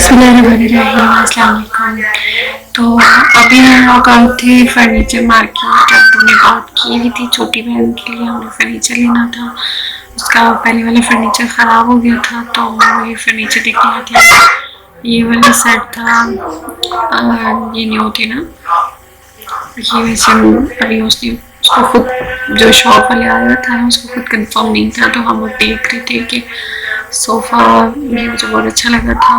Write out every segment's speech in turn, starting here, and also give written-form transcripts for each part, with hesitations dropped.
बिस्मिल्लाहिर्रहमानिर्रहीम, अस्सलाम वालेकुम। तो अभी हम लोग आए थे फर्नीचर मार्केट। अब्बू ने बात की हुई थी छोटी बहन के लिए, हमें फर्नीचर लेना था। उसका पहले वाला फर्नीचर ख़राब हो गया था तो ये फर्नीचर देखने आए थे। ये वाला सेट था, ये न्यू थे ना, ये वैसे अभी उसने उसको खुद जो शॉप वाले आया था ना उसको खुद कंफर्म नहीं था, तो हम लोग देख रहे थे कि सोफ़ा ये मुझे बहुत अच्छा लगा था।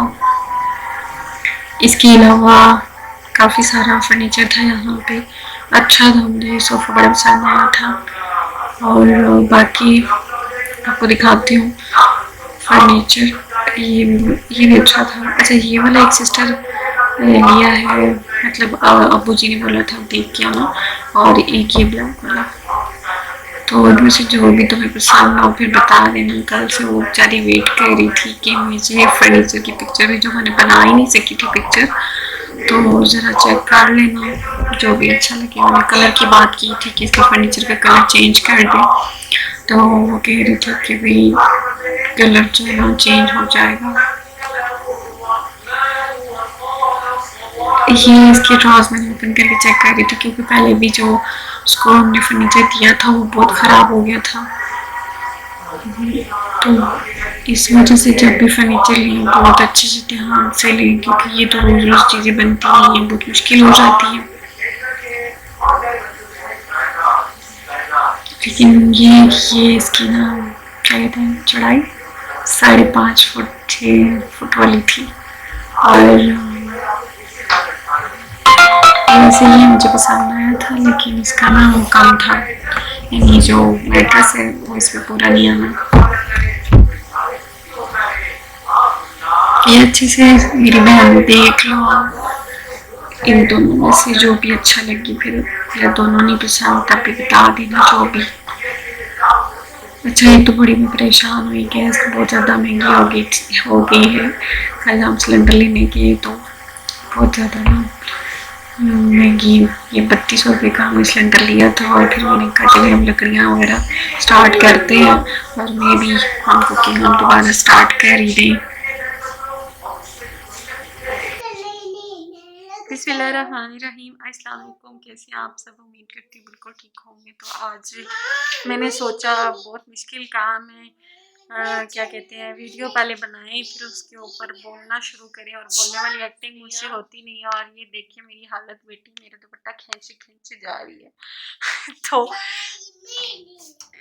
इसके अलावा काफ़ी सारा फर्नीचर था यहाँ पे, अच्छा था, मुझे सोफ़ा बड़ा पसंद आया था। और बाकी आपको दिखाती हूँ फर्नीचर, ये भी अच्छा था। अच्छा, ये वाला एक सिस्टर लिया है, मतलब अब्बू जी ने बोला था देख के आना। और एक ये ब्लैक वाला, तो उनमें से जो भी तुम्हें पसंद हो फिर बता देना। कल से वो बेचारी वेट कर रही थी कि मुझे फर्नीचर की पिक्चर भी, जो मैंने बना ही नहीं सकी थी पिक्चर, तो ज़रा चेक कर लेना जो भी अच्छा लगे। मैंने कलर की बात की थी कि इसके फर्नीचर का कलर चेंज कर दें, तो वो कह रही थी कि भाई कलर जो है ना चेंज हो जाएगा। ये इसके ड्रॉज मैंने ओपन करके चेक कर रही थी, क्योंकि पहले भी जो उसको हमने फर्नीचर दिया था वो बहुत ख़राब हो गया था। तो इस वजह से जब भी फर्नीचर लें बहुत अच्छे से ध्यान से लें, क्योंकि ये तो रोज़ रोज़ चीज़ें बनती हैं, ये बहुत मुश्किल हो जाती है। लेकिन ये इसकी ना क्या कहते हैं चढ़ाई 5.5 फुट 6 फुट वाली थी। और वैसे ये मुझे पसंद आया था, लेकिन इसका ना वो कम था, यानी जो मैट्रेस है वो इस पर पूरा नहीं आना। ये अच्छे से मेरी बहन देख लो, इन दोनों में से जो भी अच्छा लगी, फिर दोनों नहीं पसंद तब भी बता देना जो भी। अच्छा, एक तो बड़ी मैं परेशान हुई, गैस बहुत ज़्यादा महंगी हो गई है। कल हम सिलेंडर लेने गए तो बहुत ज़्यादा ना महंगी, ये 3200 रुपये का हमने सिलेंडर लिया था। और फिर मैंने कहा चलिए हम लकड़ियाँ वगैरह स्टार्ट करते हैं, और मैं भी हम कुकिंग हम दोबारा स्टार्ट कर ही दें। बिस्मिल्लाहिर्रहमानिर्रहीम, अस्सलाम वालेकुम। कैसे हैं आप सब? उम्मीद करती हूँ बिल्कुल ठीक होंगे। तो आज मैंने सोचा बहुत मुश्किल काम है, क्या कहते हैं, वीडियो पहले बनाएं फिर उसके ऊपर बोलना शुरू करें, और बोलने वाली एक्टिंग मुझसे होती नहीं है। और ये देखिए मेरी हालत, बेटी मेरा दुपट्टा खींचे खींचे जा रही है तो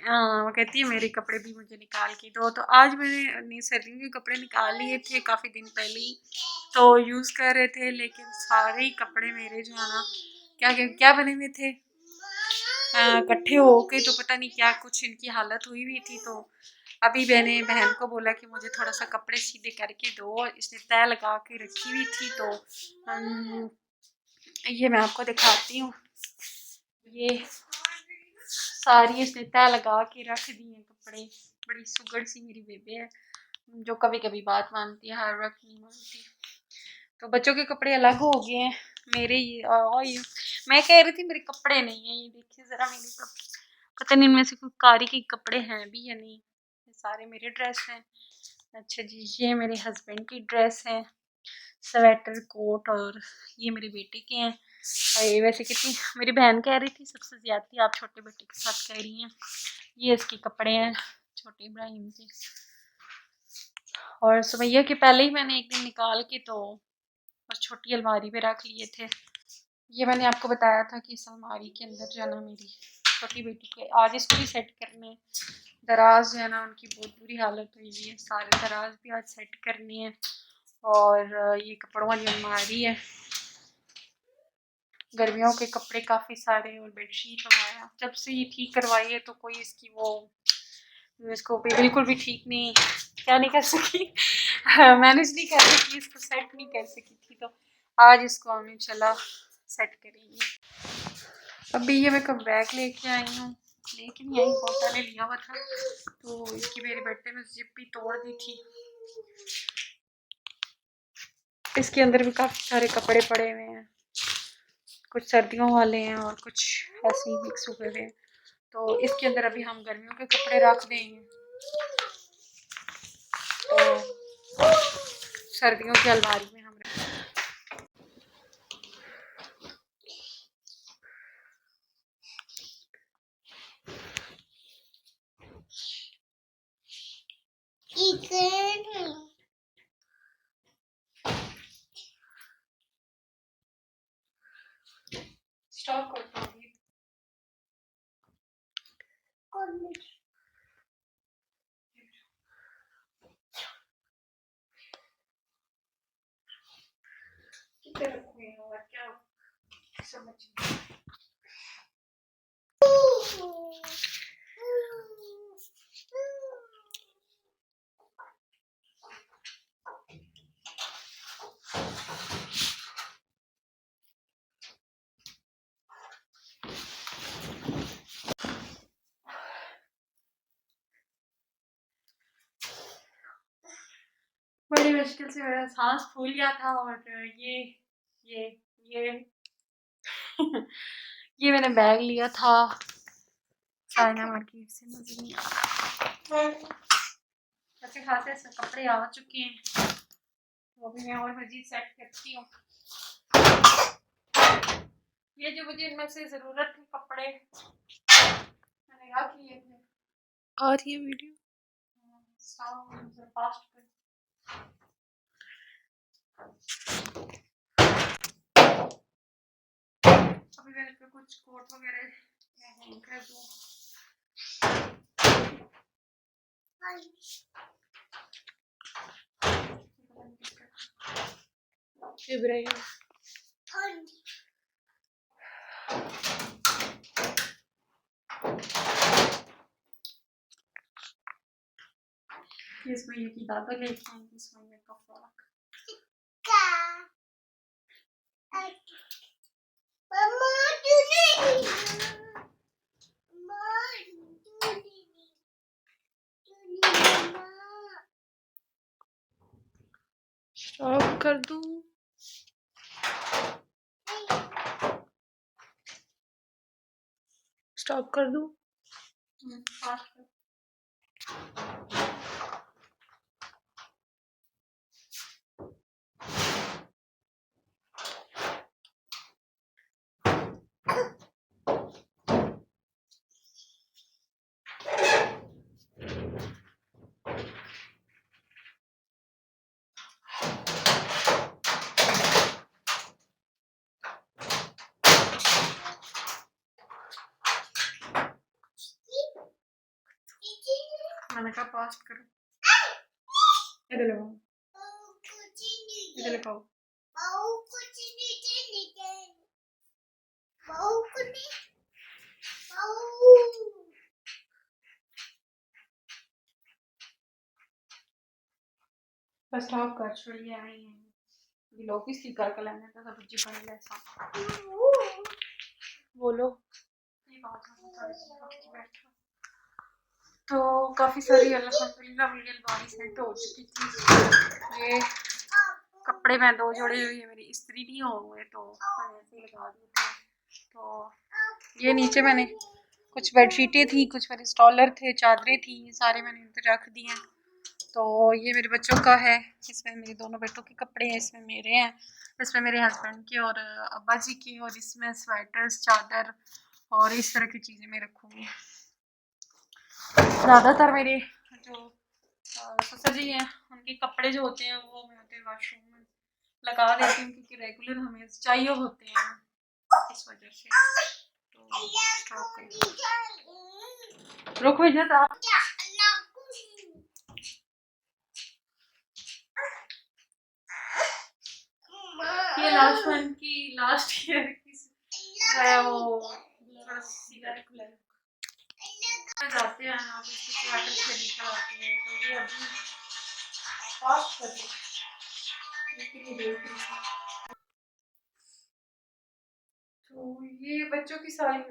वो कहती है मेरे कपड़े भी मुझे निकाल के दो। तो आज मैंने सर्दियों के कपड़े निकाल लिए थे काफ़ी दिन पहले ही, तो यूज़ कर रहे थे, लेकिन सारे ही कपड़े मेरे जो है ना क्या बने हुए थे इकट्ठे हो के, तो पता नहीं क्या कुछ इनकी हालत हुई थी। तो अभी मैंने बहन को बोला कि मुझे थोड़ा सा कपड़े सीधे करके दो, इसने तय लगा के रखी हुई थी। तो ये मैं आपको दिखाती हूँ, ये सारी इसने तय लगा के रख दी है कपड़े। बड़ी सुगड़ सी मेरी बेबे है, जो कभी कभी बात मानती है, हर वक्त नहीं मानती। तो बच्चों के कपड़े अलग हो गए हैं, मेरे ये मैं कह रही थी मेरे कपड़े नहीं है। ये देखिए ज़रा मेरे कपड़े, पता नहीं इनमें से कोई कारी के कपड़े हैं भी या नहीं। ये सारे मेरे ड्रेस हैं। अच्छा जी, ये मेरे हस्बैंड की ड्रेस है, स्वेटर कोट, और ये मेरे बेटे के हैं। और ये वैसे कितनी मेरी बहन कह रही थी सबसे ज़्यादा आप छोटे बेटे के साथ कह रही हैं। ये इसके कपड़े हैं छोटे इब्राहिम के। और सुबैया के पहले ही मैंने एक दिन निकाल के तो बस छोटी अलमारी पे रख लिए थे। ये मैंने आपको बताया था कि इस अलमारी के अंदर जो है ना मेरी छोटी बेटी के, आज इसको भी सेट करने, दराज जो है ना उनकी बहुत बुरी हालत हुई है, सारे दराज भी आज सेट करने हैं। और ये कपड़ों वाली अलमारी है, गर्मियों के कपड़े काफ़ी सारे, और बेडशीट वगैरह जब से ये ठीक करवाई है तो कोई इसकी वो इसको बिल्कुल भी ठीक नहीं, क्या नहीं कर सकी मैनेज नहीं कर सकी, इसको सेट नहीं कर सकी थी। तो आज इसको हम इंशाल्लाह सेट करेंगे। अभी ये मैं कब बैग लेके आई हूँ, लेके नहीं आई, बहुत पहले लिया हुआ था। तो इसकी मेरे बेटे ने जिप भी तोड़ दी थी। इसके अंदर भी काफ़ी सारे कपड़े पड़े हुए हैं, कुछ सर्दियों वाले हैं और कुछ ऐसे ही मिक्स हुए हुए हैं। तो इसके अंदर अभी हम गर्मियों के कपड़े रख देंगे, तो सर्दियों की अलमारी में होंगे और क्या समझ। बड़ी मुश्किल से मेरा सांस फूल गया था और ये ये ये मैंने बैग लिया था चाइना मार्केट से, मुझे नहीं आ रहा। अच्छे खासे ऐसे कपड़े आ चुके हैं, वो भी मैं और मजीद सेट करती हूँ। ये जो मुझे इनमें से ज़रूरत थी कपड़े मैंने रख लिए थे। और ये वीडियो फास्ट कर। अभी मैंने पे कुछ कोट वगैरह हैंग कर दूँ। इब्राहिम इस महीने की दादा लेके आएंगे, इस महीने का फ्रॉक। स्टॉप कर दूं? स्टॉप कर दूं? मैंने कहा पास्ट करो। इधर लगाओ, इधर लगाओ। बस स्टॉप कर छोड़िए। आई हैं लोग किसी कर के लेने का सब जी बने ऐसा बोलो। ये बात है बैठो। तो काफ़ी सारी अल्हम्दुलिल्लाह मेरी अलमारी सेट हो चुकी थी। ये कपड़े मैं 2 जोड़े हुए मेरी इस्त्री नहीं हुए तो मैंने ऐसे लगा दिए थे। तो ये नीचे मैंने कुछ बेडशीटें थी, कुछ मेरे स्टॉलर थे, चादरें थी, ये सारे मैंने इधर रख दिए हैं। तो ये मेरे बच्चों का है, इसमें मेरे दोनों बेटों के कपड़े हैं, इसमें मेरे हैं, इसमें मेरे हस्बैंड के और अब्बा जी के, और इसमें स्वेटर्स, चादर और इस तरह की चीज़ें मैं रखूँगी। ज़्यादातर मेरे जो ससुर जी हैं उनके कपड़े जो होते हैं वो मैं होते वाशरूम में लगा देती हूँ क्योंकि रेगुलर हमें चाहिए होते हैं, इस वजह से। तो स्टॉप कर रुक भैया आप। ये लास्ट वन की लास्ट ईयर की है वो जाते हैं आप इसकी स्वेटर से निकल आते हैं। तो ये अभी फास्ट कर तो ये बच्चों की सारी है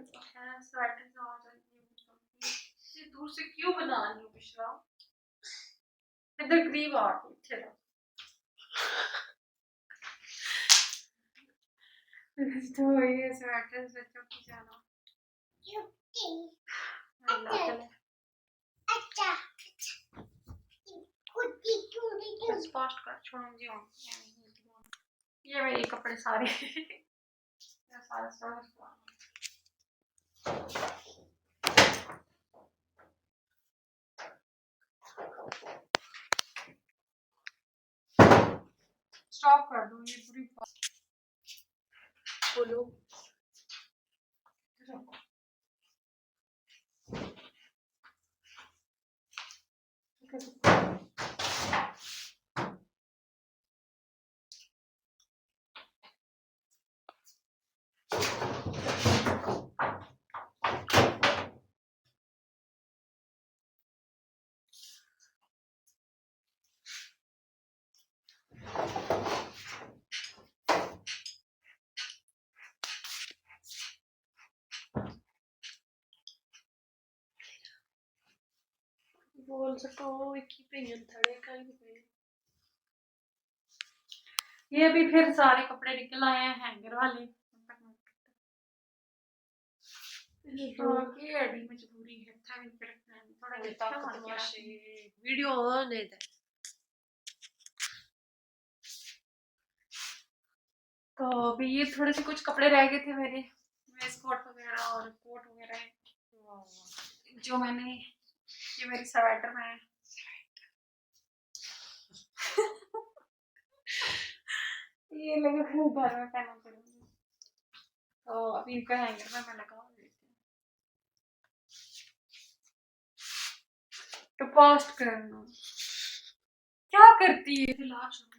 स्वेटर आ जाएगी। दूर से क्यों बना रही हूँ पिछला इधर करीब आ पीछे तो ये स्वेटर बच्चों की जाना फास्ट कर छोड़ूंगी। ये मेरे कपड़े सारे सारा स्टॉप कर दूँ। ये पूरी बोलो बोल सको एक ही पे थड़े कहीं पे। ये अभी फिर सारे कपड़े निकल आए हैं हैंगर वाले। ये अड़ी मजबूरी है था भी रखना थोड़ा तक तमाशे वीडियो ऑन है। तो अभी ये थोड़े से कुछ कपड़े रह गए थे मेरे वेस्ट कोट वगैरह और कोट वगैरह जो मैंने ये मेरी स्वेटर में है। ये लगा घर में पहना पड़ेगी तो अभी इनका हैंगर में मैं लगा देती हूँ। तो पोस्ट करना क्या करती है लास्ट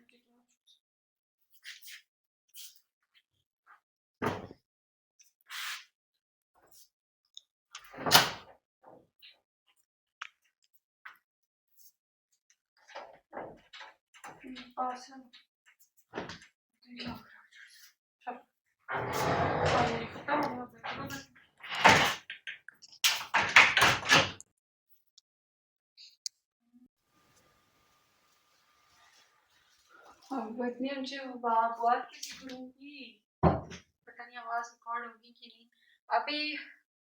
इतनी ऊंची बात कैसे करूंगी पता नहीं आवाज रिकॉर्ड होगी कि नहीं। अभी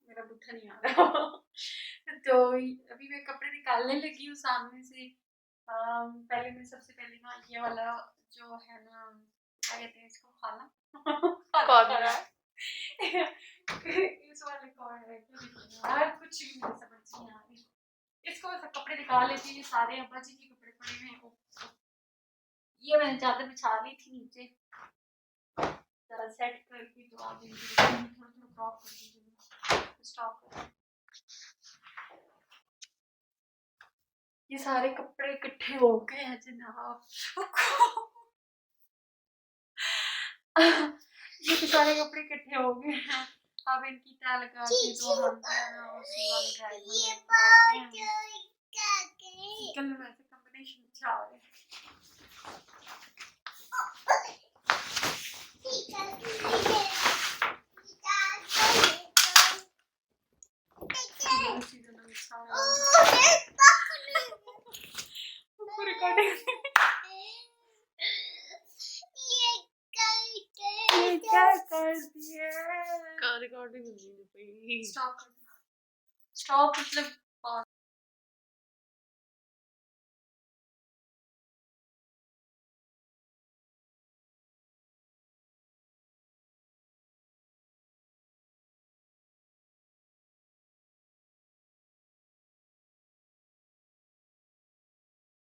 मेरा बुद्धा नहीं आ रहा तो अभी मैं कपड़े निकालने लगी हूँ सामने से। पहले मैं सबसे पहले ना ये वाला जो है ना क्या कहते हैं इसको खाना खाना इस वाले को है यार कुछ भी नहीं समझ नहीं आ रही। इसको मैं सब कपड़े निकाल लेती हूँ। ये सारे अब्बा जी के कपड़े पड़े हुए हैं। ये मैंने चादर बिछा ली थी नीचे जरा सेट करके तो आप थोड़ा थोड़ा क्रॉप कर दीजिए स्टॉप कर। ये सारे कपड़े इकट्ठे हो गए हैं जनाब। ये तो सारे कपड़े इकट्ठे हो गए हैं। अब इनकी तह लगा के तो हम उसी वाले बैग में कल वैसे कॉम्बिनेशन अच्छा आ रहा है। रिकॉर्डिंग स्टॉप मतलब